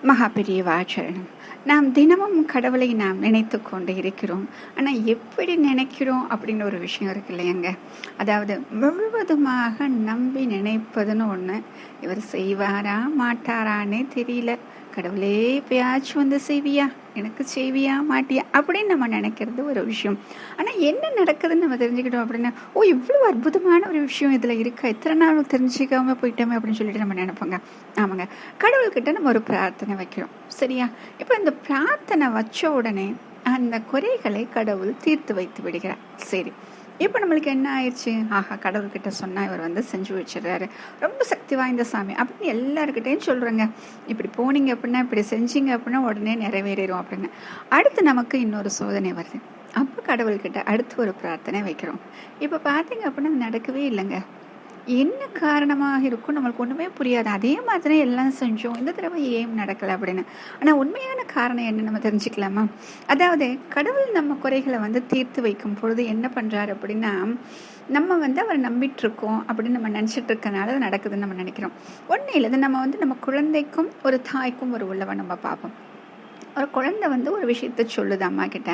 மகா பெரியவா சரணம். நாம் தினமும் கடவுளை நாம் நினைத்து கொண்டு இருக்கிறோம். ஆனால் எப்படி நினைக்கிறோம் அப்படின்னு ஒரு விஷயம் இருக்கு இல்லையங்க. அதாவது முழுவதுமாக நம்பி நினைப்பதுன்னு ஒன்று. இவர் செய்வாரா மாட்டாரானே தெரியல, கடவுளே எப்பயாச்சும் வந்து செய்வியா, எனக்கு செய்வியா மாட்டியா அப்படின்னு நம்ம நினைக்கிறது ஒரு விஷயம். ஆனால் என்ன நடக்குதுன்னு நம்ம தெரிஞ்சுக்கிட்டோம் அப்படின்னா, ஓ இவ்வளோ அற்புதமான ஒரு விஷயம் இதில் இருக்கா, எத்தனை நாள் தெரிஞ்சிக்காம போயிட்டோமே அப்படின்னு சொல்லிட்டு நம்ம நினைப்போங்க. ஆமாங்க, கடவுள்கிட்ட நம்ம ஒரு பிரார்த்தனை வைக்கிறோம், சரியா? இப்போ இந்த பிரார்த்தனை வச்ச உடனே அந்த குறைகளை கடவுள் தீர்த்து வைத்து விடுகிறார். சரி, இப்போ நம்மளுக்கு என்ன ஆயிடுச்சு, ஆஹா கடவுள்கிட்ட சொன்னால் இவர் வந்து செஞ்சு வச்சிடறாரு, ரொம்ப சக்தி வாய்ந்த சாமி அப்படின்னு எல்லாருக்கிட்டையும் சொல்கிறேங்க. இப்படி போனீங்க அப்படின்னா, இப்படி செஞ்சீங்க அப்படின்னா உடனே நிறைவேறிடும் அப்படின்னு. அடுத்து நமக்கு இன்னொரு சோதனை வருது. அப்போ கடவுள்கிட்ட அடுத்து ஒரு பிரார்த்தனை வைக்கிறோம். இப்போ பார்த்தீங்க அப்படின்னா நடக்கவே இல்லைங்க. என்ன காரணமாக இருக்கும் நம்மளுக்கு ஒன்றுமே புரியாது. அதே மாதிரி எல்லாம் செஞ்சோம், இந்த தடவை ஏன் நடக்கலை அப்படின்னு. ஆனால் உண்மையான காரணம் என்ன நம்ம தெரிஞ்சுக்கலாமா? அதாவது கடவுள் நம்ம குறைகளை வந்து தீர்த்து வைக்கும் பொழுது என்ன பண்ணுறாரு அப்படின்னா, நம்ம வந்து அவரை நம்பிட்டு இருக்கோம் அப்படின்னு நம்ம நினச்சிட்டு இருக்கனால அது நடக்குதுன்னு நம்ம நினைக்கிறோம். ஒன்றும் இல்லை, நம்ம வந்து நம்ம குழந்தைக்கும் ஒரு தாய்க்கும் ஒரு உள்ளவன் நம்ம பார்ப்போம். ஒரு குழந்தை வந்து ஒரு விஷயத்த சொல்லுது அம்மா கிட்ட.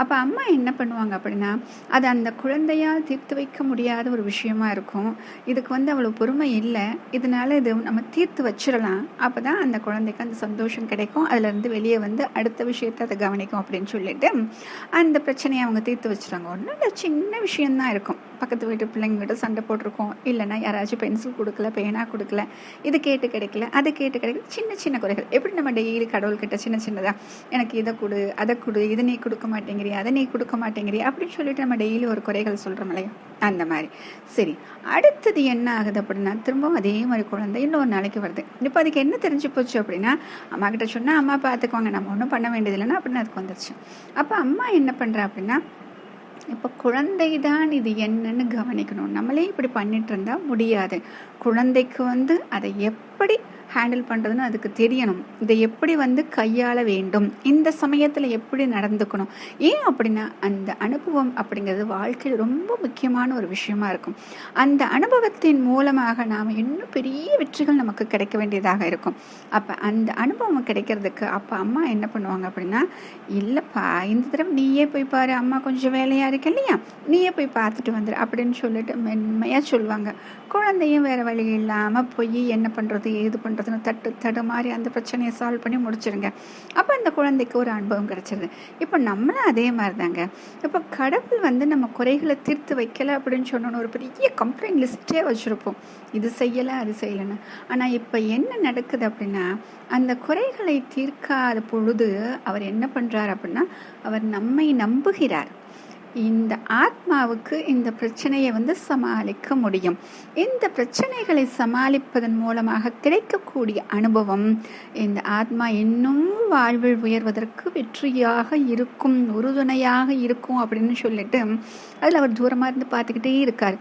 அப்போ அம்மா என்ன பண்ணுவாங்க அப்படின்னா, அது அந்த குழந்தையால் தீர்த்து வைக்க முடியாத ஒரு விஷயமா இருக்கும். இதுக்கு வந்து அவ்வளோ பொறுமை இல்லை, இதனால இது நம்ம தீர்த்து வச்சிடலாம், அப்போ தான் அந்த குழந்தைக்கு அந்த சந்தோஷம் கிடைக்கும், அதுலேருந்து வெளியே வந்து அடுத்த விஷயத்த அதை கவனிக்கும் அப்படின்னு சொல்லிட்டு அந்த பிரச்சனையை அவங்க தீர்த்து வச்சுருவாங்க. ஒன்றும் இல்லை, சின்ன விஷயந்தான் இருக்கும். பக்கத்து வீட்டு பிள்ளைங்கிட்ட சண்டை போட்டிருக்கோம், இல்லைன்னா யாராச்சும் பென்சில் கொடுக்கல, பேனா கொடுக்கல, இது கேட்டு கிடைக்கல, அது கேட்டு கிடைக்கல, சின்ன சின்ன குறைகள். எப்படி நம்ம டெய்லி கடவுள்கிட்ட சின்ன சின்னதாக எனக்கு இதை கொடு, அதை கொடு, இதை நீ கொடுக்க மாட்டேங்கிறிய, அதை நீ கொடுக்க மாட்டேங்கிறிய அப்படின்னு சொல்லிட்டு நம்ம டெய்லி ஒரு குறைகள் சொல்கிறோம் இல்லையா, அந்த மாதிரி. சரி, அடுத்தது என்ன ஆகுது அப்படின்னா, திரும்பவும் அதே மாதிரி குழந்தை இன்னொரு நாளைக்கு வருது. இப்போ அதுக்கு என்ன தெரிஞ்சு போச்சு அப்படின்னா, அம்மா கிட்ட சொன்னால் அம்மா பார்த்துக்குவாங்க, நம்ம ஒன்றும் பண்ண வேண்டியதில்லைன்னா அப்படின்னு அதுக்கு வந்துருச்சு. அப்போ அம்மா என்ன பண்ணுறா அப்படின்னா, இப்போ குழந்தை தான் இது என்னன்னு கவனிக்கணும். நம்மளே இப்படி பண்ணிட்டு இருந்தால் முடியாது. குழந்தைக்கு வந்து அதை எப்படி ஹேண்டில் பண்ணுறதுன்னு அதுக்கு தெரியணும். இதை எப்படி வந்து கையாள வேண்டும், இந்த சமயத்தில் எப்படி நடந்துக்கணும். ஏன் அப்படின்னா, அந்த அனுபவம் அப்படிங்கிறது வாழ்க்கையில் ரொம்ப முக்கியமான ஒரு விஷயமா இருக்கும். அந்த அனுபவத்தின் மூலமாக நாம் இன்னும் பெரிய வெற்றிகள் நமக்கு கிடைக்க வேண்டியதாக இருக்கும். அப்போ அந்த அனுபவம் கிடைக்கிறதுக்கு அப்போ அம்மா என்ன பண்ணுவாங்க அப்படின்னா, இல்லைப்பா இந்த தடவை நீயே போய் பாரு, அம்மா கொஞ்சம் வேலையாக இருக்கு இல்லையா, நீயே போய் பார்த்துட்டு வந்துடு அப்படின்னு சொல்லிட்டு மென்மையாக சொல்லுவாங்க. குழந்தையும் வேறு வழி இல்லாமல் போய் என்ன பண்ணுறது ஏது பண்ணுறதுன்னு தடுமாறி அந்த பிரச்சனையை சால்வ் பண்ணி முடிச்சிருங்க. அப்போ அந்த குழந்தைக்கு ஒரு அனுபவம் கிடச்சிருது. இப்போ நம்மளும் அதே மாதிரி தாங்க. இப்போ கடவுள் வந்து நம்ம குறைகளை தீர்த்து வைக்கலை அப்படின்னு சொன்னோன்னு ஒரு பெரிய கம்ப்ளைண்ட் லிஸ்ட்டே வச்சுருப்போம், இது செய்யலை அது செய்யலைன்னு. ஆனால் இப்போ என்ன நடக்குது அப்படின்னா, அந்த குறைகளை தீர்க்காத பொழுது அவர் என்ன பண்ணுறார் அப்படின்னா, அவர் நம்மை நம்புகிறார். இந்த ஆத்மாவுக்கு இந்த பிரச்சனையை வந்து சமாளிக்க முடியும். இந்த பிரச்சனைகளை சமாளிப்பதன் மூலமாக கிடைக்கக்கூடிய அனுபவம் இந்த ஆத்மா இன்னும் வாழ்வில் உயர்வதற்கு வெற்றியாக இருக்கும், உறுதுணையாக இருக்கும் அப்படின்னு சொல்லிட்டு அதில் அவர் தூரமாக இருந்து பார்த்துக்கிட்டே இருக்கார்.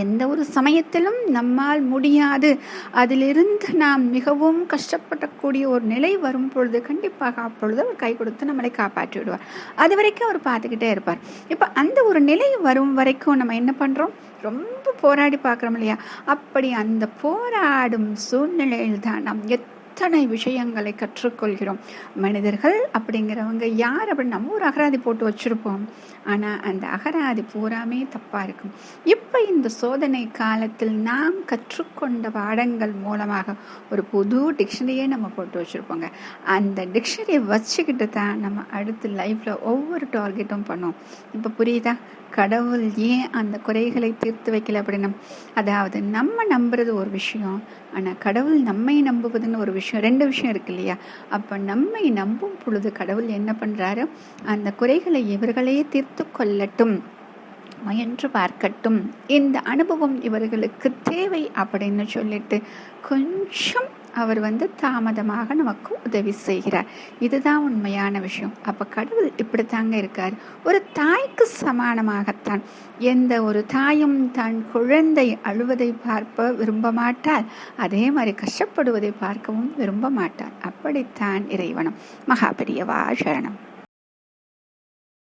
எந்த ஒரு சமயத்திலும் நம்மால் முடியாது, அதிலிருந்து நாம் மிகவும் கஷ்டப்படக்கூடிய ஒரு நிலை வரும் பொழுது கண்டிப்பாக அப்பொழுது அவர் கை கொடுத்து நம்மளை காப்பாற்றி விடுவார். அது வரைக்கும் அவர் பார்த்துக்கிட்டே இருப்பார். இப்போ அந்த ஒரு நிலை வரும் வரைக்கும் நம்ம என்ன பண்ணுறோம், ரொம்ப போராடி பார்க்குறோம் இல்லையா? அப்படி அந்த போராடும் சூழ்நிலையில் தான் நாம் எத்தனை விஷயங்களை கற்றுக்கொள்கிறோம். மனிதர்கள் அப்படிங்கிறவங்க யார் அப்படின்னு நம்ம ஒரு அகராதி போட்டு வச்சுருப்போம், ஆனால் அந்த அகராதி பூராமே தப்பாக இருக்கும். இப்போ இந்த சோதனை காலத்தில் நாம் கற்றுக்கொண்ட பாடங்கள் மூலமாக ஒரு புது டிக்ஷனரியே நம்ம போட்டு வச்சுருப்போங்க. அந்த டிக்ஷனரியை வச்சுக்கிட்டு தான் நம்ம அடுத்த லைஃப்பில் ஒவ்வொரு டார்கெட்டும் பண்ணுவோம். இப்போ புரியுதா கடவுள் ஏன் அந்த குறைகளை தீர்த்து வைக்கல அப்படின்னு? அதாவது நம்ம நம்புறது ஒரு விஷயம், ஆனால் கடவுள் நம்மை நம்புவதுன்னு ஒரு விஷயம், ரெண்டு விஷயம் இருக்கு இல்லையா? அப்போ நம்மை நம்பும் பொழுது கடவுள் என்ன பண்ணுறாரு, அந்த குறைகளை இவர்களே தீர்த்து கொள்ளட்டும், முயன்று பார்க்கட்டும், இந்த அனுபவம் இவர்களுக்கு தேவை அப்படின்னு சொல்லிட்டு கொஞ்சம் அவர் வந்து தாமதமாக நமக்கு உதவி செய்கிறார். இதுதான் உண்மையான விஷயம். அப்போ கடவுள் இப்படித்தாங்க இருக்கார். ஒரு தாய்க்கு சமானமாகத்தான். எந்த ஒரு தாயும் தன் குழந்தை அழுவதை பார்க்க விரும்ப மாட்டாள், அதே மாதிரி கஷ்டப்படுவதை பார்க்கவும் விரும்ப மாட்டாள். அப்படித்தான் இறைவனும். மகா பெரியவா சரணம்.